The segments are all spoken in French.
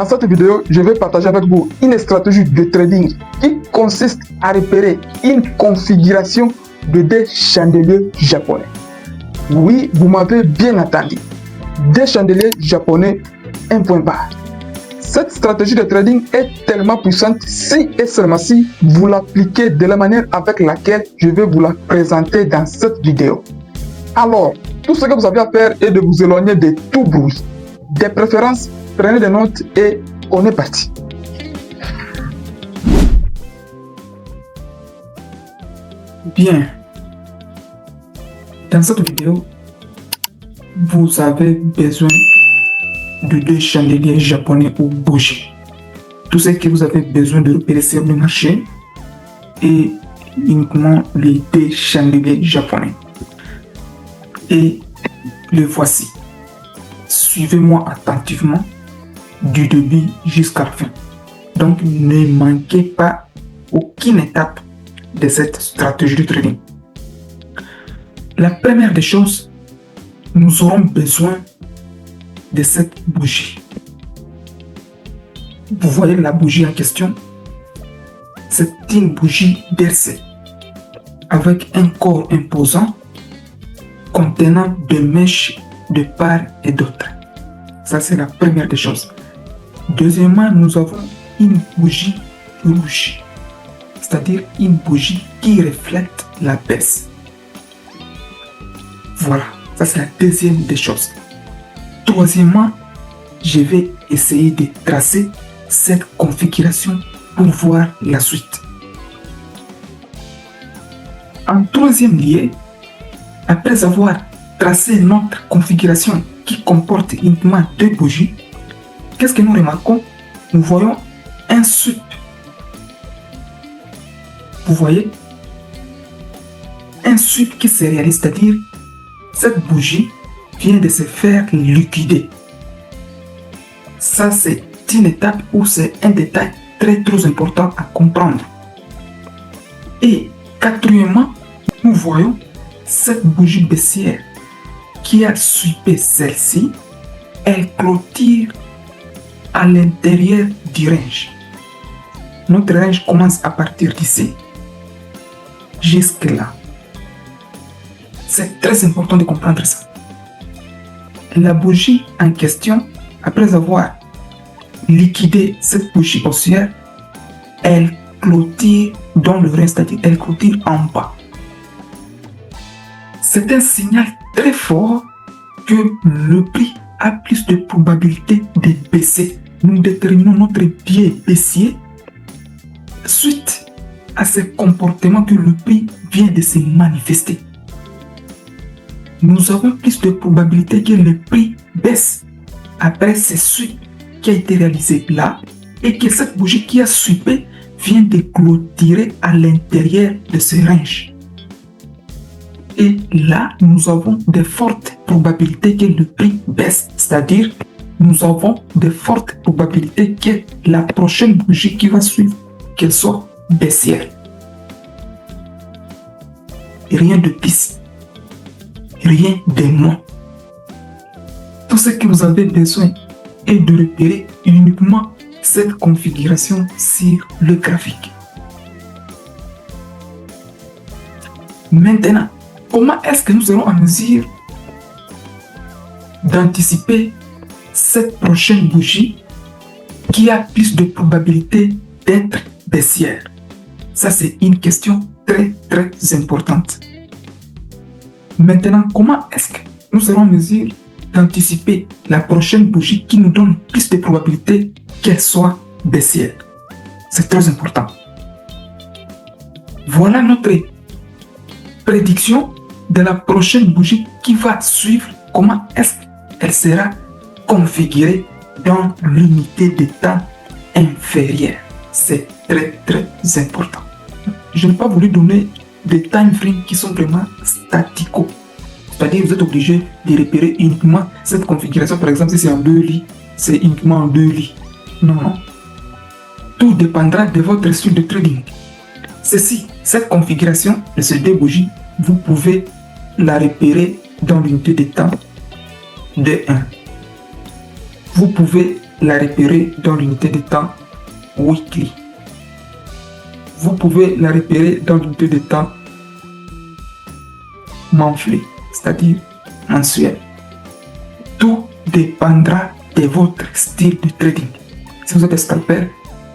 Dans cette vidéo, je vais partager avec vous une stratégie de trading qui consiste à repérer une configuration de des chandeliers japonais. Oui, vous m'avez bien entendu. Des chandeliers japonais, un point barre. Cette stratégie de trading est tellement puissante si et seulement si vous l'appliquez de la manière avec laquelle je vais vous la présenter dans cette vidéo. Alors, tout ce que vous avez à faire est de vous éloigner de tout bruit. Des préférences, prenez des notes et on est parti. Bien. Dans cette vidéo, vous avez besoin de deux chandeliers japonais ou bougies. Tout ce que vous avez besoin de repérer sur le marché est uniquement les deux chandeliers japonais. Et le voici. Suivez-moi attentivement du début jusqu'à la fin. Donc ne manquez pas aucune étape de cette stratégie de trading. La première des choses, nous aurons besoin de cette bougie. Vous voyez la bougie en question? C'est une bougie bercée avec un corps imposant contenant des mèches de part et d'autre. Ça, c'est la première des choses. Deuxièmement, nous avons une bougie rouge, c'est-à-dire une bougie qui reflète la baisse. Voilà, ça c'est la deuxième des choses. Troisièmement, je vais essayer de tracer cette configuration pour voir la suite. En troisième lieu, après avoir tracé notre configuration qui comporte uniquement deux bougies, qu'est-ce que nous remarquons? Nous voyons un sweep. Vous voyez? Un sweep qui se réalise, c'est-à-dire cette bougie vient de se faire liquider. Ça, c'est une étape où c'est un détail très important à comprendre. Et quatrièmement, nous voyons cette bougie baissière qui a sweepé celle-ci. Elle clôture à l'intérieur du range. Notre range commence à partir d'ici jusque là. C'est très important de comprendre ça. La bougie en question, après avoir liquidé cette bougie haussière, elle clôture dans le range, c'est-à-dire elle clôture en bas. C'est un signal très fort que le prix a plus de probabilité de baisser. Nous déterminons notre pied baissier suite à ce comportement que le prix vient de se manifester. Nous avons plus de probabilité que le prix baisse après ce sweep qui a été réalisé là et que cette bougie qui a sweepé vient de clôturer à l'intérieur de ce range. Et là, nous avons de fortes probabilités que le prix baisse, c'est-à-dire nous avons de fortes probabilités que la prochaine bougie qui va suivre, qu'elle soit baissière. Rien de plus, rien de moins. Tout ce que vous avez besoin est de repérer uniquement cette configuration sur le graphique. Maintenant, comment est-ce que nous serons en mesure d'anticiper cette prochaine bougie qui a plus de probabilité d'être baissière? Ça, c'est une question très importante. Maintenant, comment est-ce que nous serons en mesure d'anticiper la prochaine bougie qui nous donne plus de probabilité qu'elle soit baissière? C'est très important. Voilà notre prédiction de la prochaine bougie qui va suivre. Comment est-ce qu'elle sera configurée dans l'unité de temps inférieure? C'est très important. Je n'ai pas voulu donner des time frames qui sont vraiment staticaux. C'est-à-dire vous êtes obligé de repérer uniquement cette configuration. Par exemple, si c'est en 2 lits, c'est uniquement en 2 lits. Non. Tout dépendra de votre style de trading. Cette configuration de ces deux bougies, vous pouvez la repérer dans l'unité de temps de 1. Vous pouvez la repérer dans l'unité de temps weekly. Vous pouvez la repérer dans l'unité de temps monthly, c'est-à-dire mensuel. Tout dépendra de votre style de trading. Si vous êtes scalper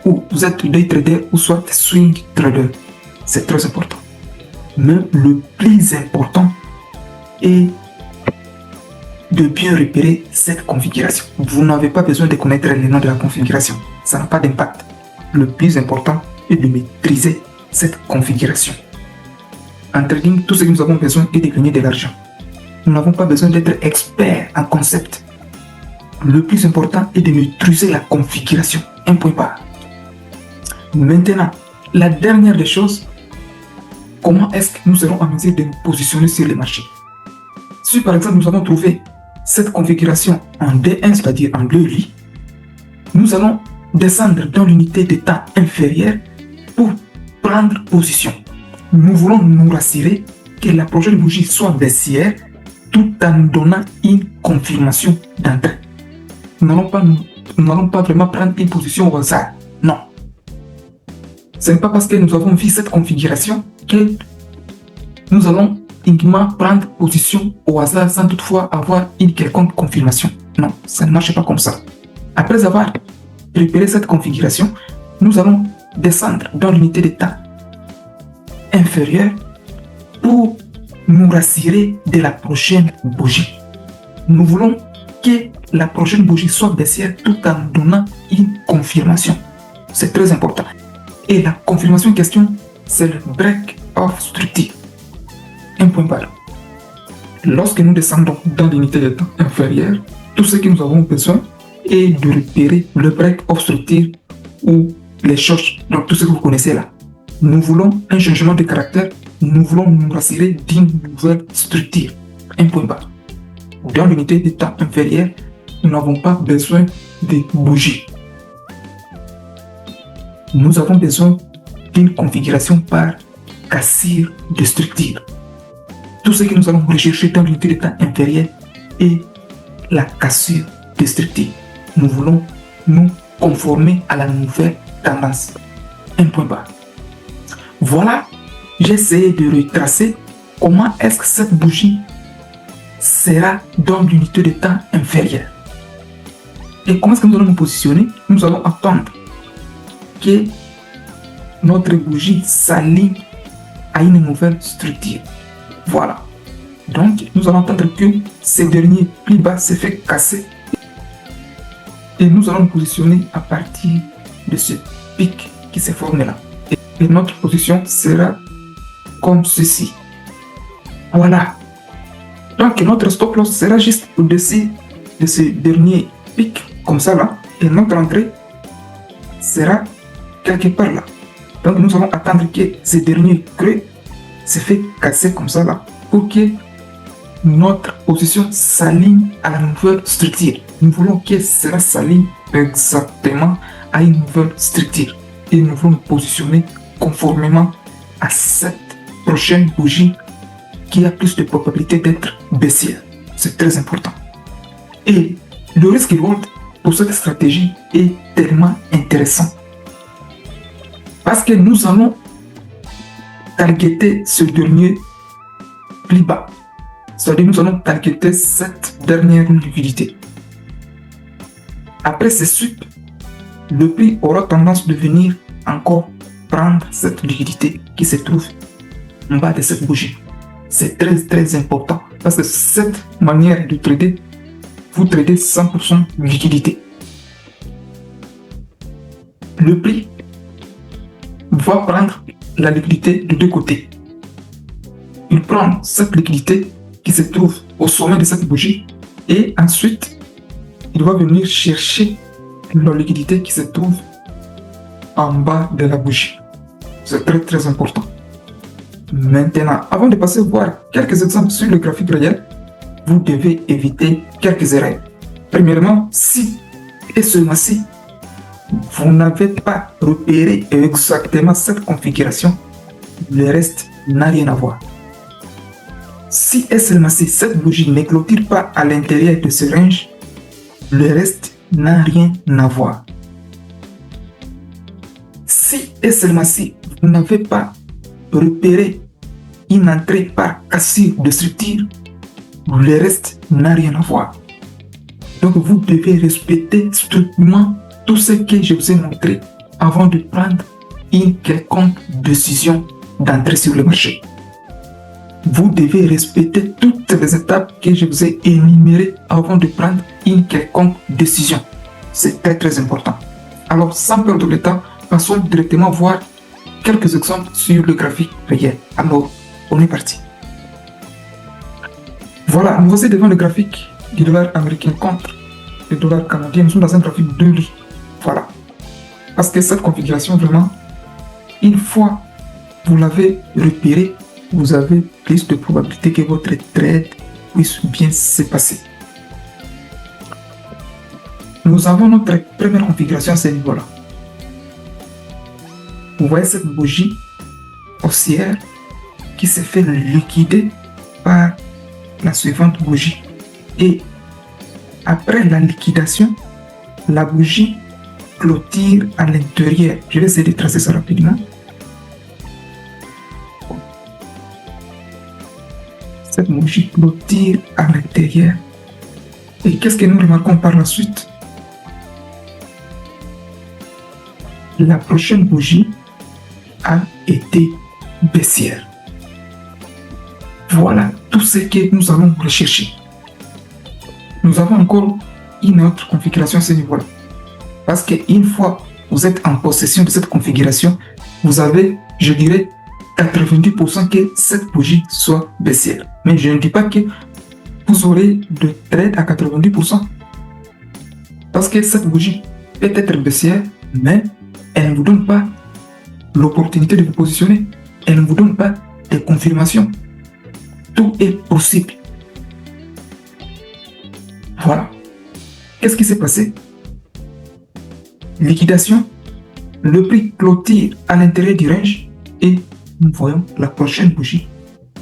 ou vous êtes day trader ou soit swing trader, c'est très important. Mais le plus important est de bien repérer cette configuration. Vous n'avez pas besoin de connaître le nom de la configuration. Ça n'a pas d'impact. Le plus important est de maîtriser cette configuration. En trading, tout ce que nous avons besoin est de gagner de l'argent. Nous n'avons pas besoin d'être experts en concept. Le plus important est de maîtriser la configuration. Un point barre. Maintenant, la dernière des choses, comment est-ce que nous serons en mesure de nous positionner sur le marché? Si par exemple nous avons trouvé cette configuration en D1, c'est-à-dire en 2 lits, nous allons descendre dans l'unité de temps inférieure pour prendre position. Nous voulons nous rassurer que la prochaine bougie soit baissière tout en donnant une confirmation d'entrée. Nous n'allons pas vraiment prendre une position au hasard. Non. Ce n'est pas parce que nous avons vu cette configuration que nous allons uniquement prendre position au hasard sans toutefois avoir une quelconque confirmation. Non, ça ne marche pas comme ça. Après avoir préparé cette configuration, nous allons descendre dans l'unité de temps inférieure pour nous rassurer de la prochaine bougie. Nous voulons que la prochaine bougie soit baissière tout en donnant une confirmation. C'est très important. Et la confirmation en question, c'est le break of structure. Un point barre. Lorsque nous descendons dans l'unité de temps inférieure, tout ce que nous avons besoin est de repérer le break of structure ou les choses, donc tout ce que vous connaissez là. Nous voulons un changement de caractère, nous voulons nous rassurer d'une nouvelle structure. Un point barre. Dans l'unité de temps inférieure, nous n'avons pas besoin de bougies. Nous avons besoin d'une configuration par cassure de structure. Tout ce que nous allons rechercher dans l'unité de temps inférieure est la cassure de structure. Nous voulons nous conformer à la nouvelle tendance. Un point barre. Voilà, j'ai essayé de retracer comment est-ce que cette bougie sera dans l'unité de temps inférieure. Et comment est-ce que nous allons nous positionner? Nous allons attendre que notre bougie s'aligne à une nouvelle structure. Voilà. Donc, nous allons attendre que ce dernier plus bas se fait casser. Et nous allons nous positionner à partir de ce pic qui s'est formé là. Et notre position sera comme ceci. Voilà. Donc, notre stop loss sera juste au-dessus de ce dernier pic, comme ça là. Et notre entrée sera quelque part là. Donc, nous allons attendre que ce dernier creux se fait casser comme ça là pour que notre position s'aligne à la nouvelle structure. Nous voulons que cela s'aligne exactement à une nouvelle structure et nous voulons nous positionner conformément à cette prochaine bougie qui a plus de probabilité d'être baissière. C'est très important. Et le risque reward pour cette stratégie est tellement intéressant parce que nous allons targeter ce dernier plus bas. C'est-à-dire nous allons targeter cette dernière liquidité. Après ces suites, le prix aura tendance de venir encore prendre cette liquidité qui se trouve en bas de cette bougie. C'est très important parce que cette manière de trader, vous tradez 100% liquidité. Le prix va prendre la liquidité de deux côtés. Il prend cette liquidité qui se trouve au sommet de cette bougie et ensuite il va venir chercher la liquidité qui se trouve en bas de la bougie. C'est très important. Maintenant, avant de passer voir quelques exemples sur le graphique réel, vous devez éviter quelques erreurs. Premièrement, si et seulement si vous n'avez pas repéré exactement cette configuration, le reste n'a rien à voir. Si et seulement si cette bougie ne clôture pas à l'intérieur de ce range, le reste n'a rien à voir. Si et seulement si vous n'avez pas repéré une entrée par cassure de structure, le reste n'a rien à voir. Donc vous devez respecter strictement tout ce que je vous ai montré avant de prendre une quelconque décision d'entrer sur le marché. Vous devez respecter toutes les étapes que je vous ai énumérées avant de prendre une quelconque décision. C'est très très important. Alors sans perdre de temps, passons directement voir quelques exemples sur le graphique réel. Alors, on est parti. Voilà, nous voici devant le graphique du dollar américain contre le dollar canadien. Nous sommes dans un graphique de lui. Voilà. Parce que cette configuration, vraiment, une fois vous l'avez repéré, vous avez plus de probabilité que votre trade puisse bien se passer. Nous avons notre première configuration à ce niveau-là. Vous voyez cette bougie haussière qui s'est fait liquider par la suivante bougie. Et après la liquidation, la bougie clôture à l'intérieur. Je vais essayer de tracer ça rapidement. Cette bougie clôture à l'intérieur. Et qu'est-ce que nous remarquons par la suite? La prochaine bougie a été baissière. Voilà tout ce que nous allons rechercher. Nous avons encore une autre configuration à ce niveau-là. Parce qu'une fois vous êtes en possession de cette configuration, vous avez, je dirais, 90% que cette bougie soit baissière. Mais je ne dis pas que vous aurez de trade à 90%. Parce que cette bougie peut être baissière, mais elle ne vous donne pas l'opportunité de vous positionner. Elle ne vous donne pas de confirmation. Tout est possible. Voilà. Qu'est-ce qui s'est passé? Liquidation. Le prix clôture à l'intérieur du range et nous voyons la prochaine bougie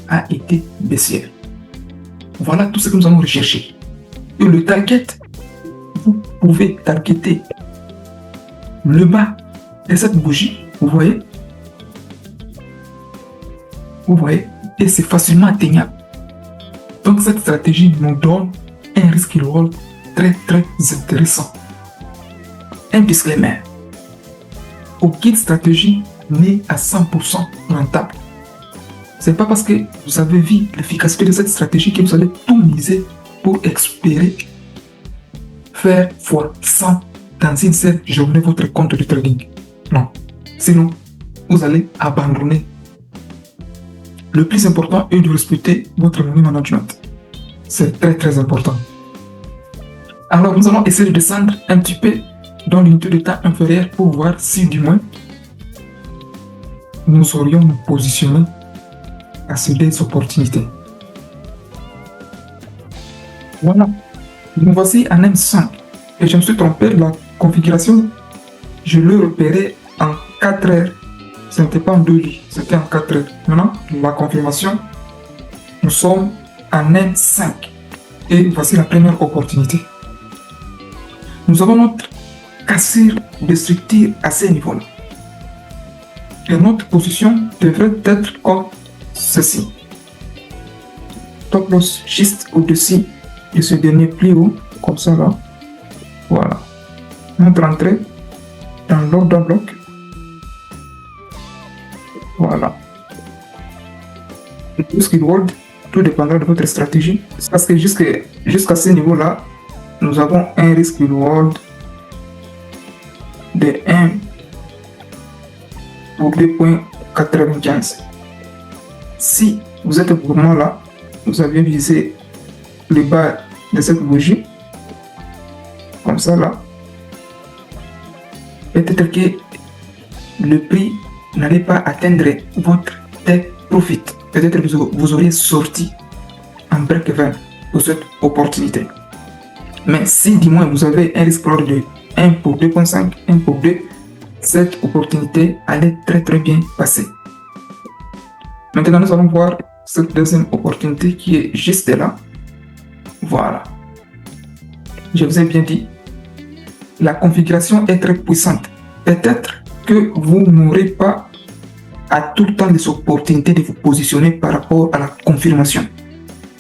a été baissière. Voilà tout ce que nous allons rechercher. Et le target, vous pouvez targeter le bas de cette bougie. Vous voyez? Vous voyez? Et c'est facilement atteignable. Donc cette stratégie nous donne un risque reward très très intéressant. Un disclaimer. Aucune stratégie n'est à 100% rentable. C'est pas parce que vous avez vu l'efficacité de cette stratégie que vous allez tout miser pour espérer faire x100 dans une seule journée votre compte de trading. Non. Sinon, vous allez abandonner. Le plus important est de respecter votre money management. C'est très très important. Alors nous allons essayer de descendre un petit peu dans l'unité de temps inférieure pour voir si du moins nous aurions nous positionner à ces deux opportunités. Voilà. Nous voici en M5. Et je me suis trompé, la configuration, je l'ai repéré en 4 heures. Ce n'était pas en 2 lits, c'était en 4 heures. Maintenant, la confirmation, nous sommes en M5. Et voici la première opportunité. Nous avons notre cassure de structure à ce niveau-là. Et notre position devrait être comme ceci. Top loss juste au-dessus de ce dernier pli haut, comme ça là. Voilà. Notre entrée dans l'ordre bloc. Voilà. Tout ce qui reward, tout dépendra de votre stratégie. Parce que jusqu'à ce niveau-là, nous avons un risque reward de 1 pour 2.95. Si vous êtes vraiment là, vous avez visé le bas de cette bougie, comme ça là, peut-être que le prix n'allait pas atteindre votre take profit. Peut-être que vous auriez sorti en break-even pour cette opportunité. Mais si du moins vous avez un risque de 1 pour 2.5, 1 pour 2, cette opportunité allait très très bien passer. Maintenant, nous allons voir cette deuxième opportunité qui est juste là. Voilà. Je vous ai bien dit, la configuration est très puissante. Peut-être que vous n'aurez pas à tout le temps les opportunités de vous positionner par rapport à la confirmation.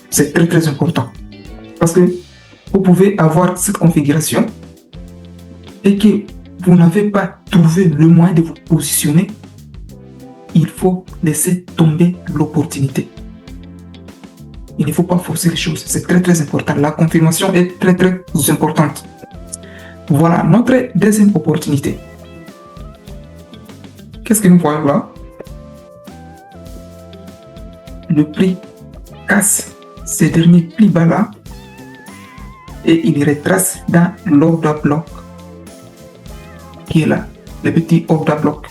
C'est très très important. Parce que vous pouvez avoir cette configuration et que vous n'avez pas trouvé le moyen de vous positionner, il faut laisser tomber l'opportunité. Il ne faut pas forcer les choses. C'est très très important. La confirmation est très très importante. Voilà notre deuxième opportunité. Qu'est-ce que nous voyons là? Le prix casse ces derniers plis bas là et il retrace dans l'order bloc qui est là, le petit order bloc.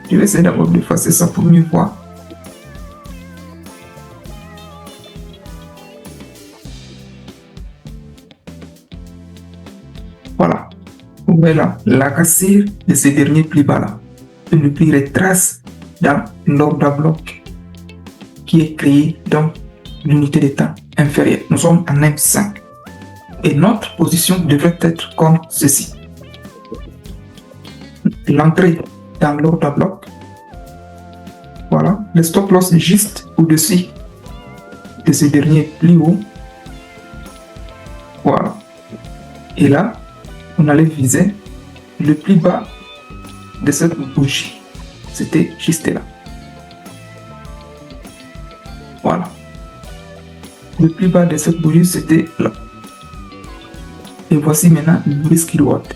Je vais essayer d'abord d'effacer ça pour mieux voir. Voilà. Vous voyez là, la cassure de ces derniers plis bas là. Et le prix retrace dans l'order bloc qui est créé dans l'unité de temps inférieure. Nous sommes en M5. Et notre position devrait être comme ceci. L'entrée dans l'order bloc. Voilà. Le stop loss est juste au-dessus de ces derniers plis hauts. Voilà. Et là, on allait viser le plus bas de cette bougie. C'était juste là. Voilà. Le plus bas de cette bougie, c'était là. Et voici maintenant le risk reward.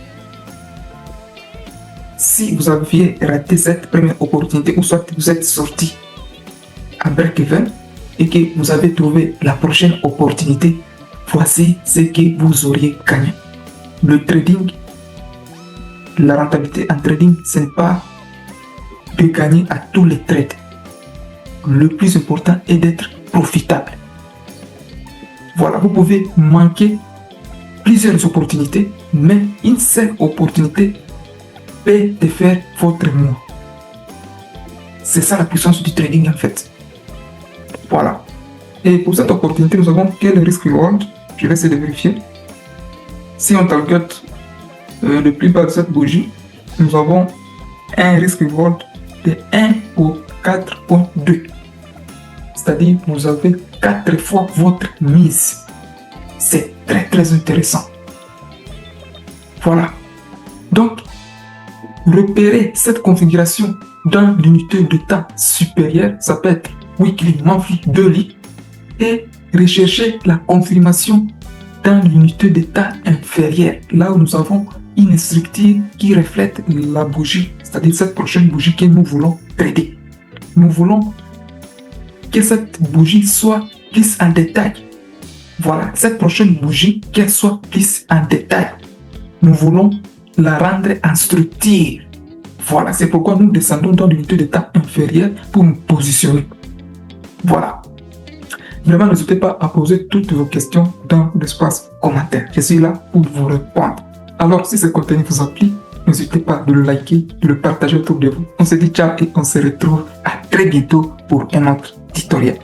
Si vous aviez raté cette première opportunité, ou soit vous êtes sorti à break-even et que vous avez trouvé la prochaine opportunité, voici ce que vous auriez gagné. Le trading, la rentabilité en trading, ce n'est pas de gagner à tous les trades. Le plus important est d'être profitable. Voilà, vous pouvez manquer plusieurs opportunités, mais une seule opportunité peut te faire votre mois. C'est ça la puissance du trading en fait. Voilà. Et pour cette opportunité, nous avons quel risque reward? Je vais essayer de vérifier. Si on target le plus bas de cette bougie, nous avons un risque reward de 1 au 4.2. C'est-à-dire que vous avez 4 fois votre mise. C'est très très intéressant. Voilà. Donc, repérer cette configuration dans l'unité de temps supérieure, ça peut être weekly, monthly, daily, et rechercher la confirmation dans l'unité de temps inférieure, là où nous avons une structure qui reflète la bougie, c'est-à-dire cette prochaine bougie que nous voulons trader. Nous voulons que cette bougie soit plus en détail. Voilà, cette prochaine bougie, qu'elle soit plus en détail. Nous voulons la rendre en structure. Voilà, c'est pourquoi nous descendons dans l'unité de temps inférieure pour nous positionner. Voilà. Vraiment, n'hésitez pas à poser toutes vos questions dans l'espace commentaire. Je suis là pour vous répondre. Alors, si ce contenu vous a plu, n'hésitez pas de le liker, de le partager autour de vous. On se dit ciao et on se retrouve à très bientôt pour un autre tutoriel.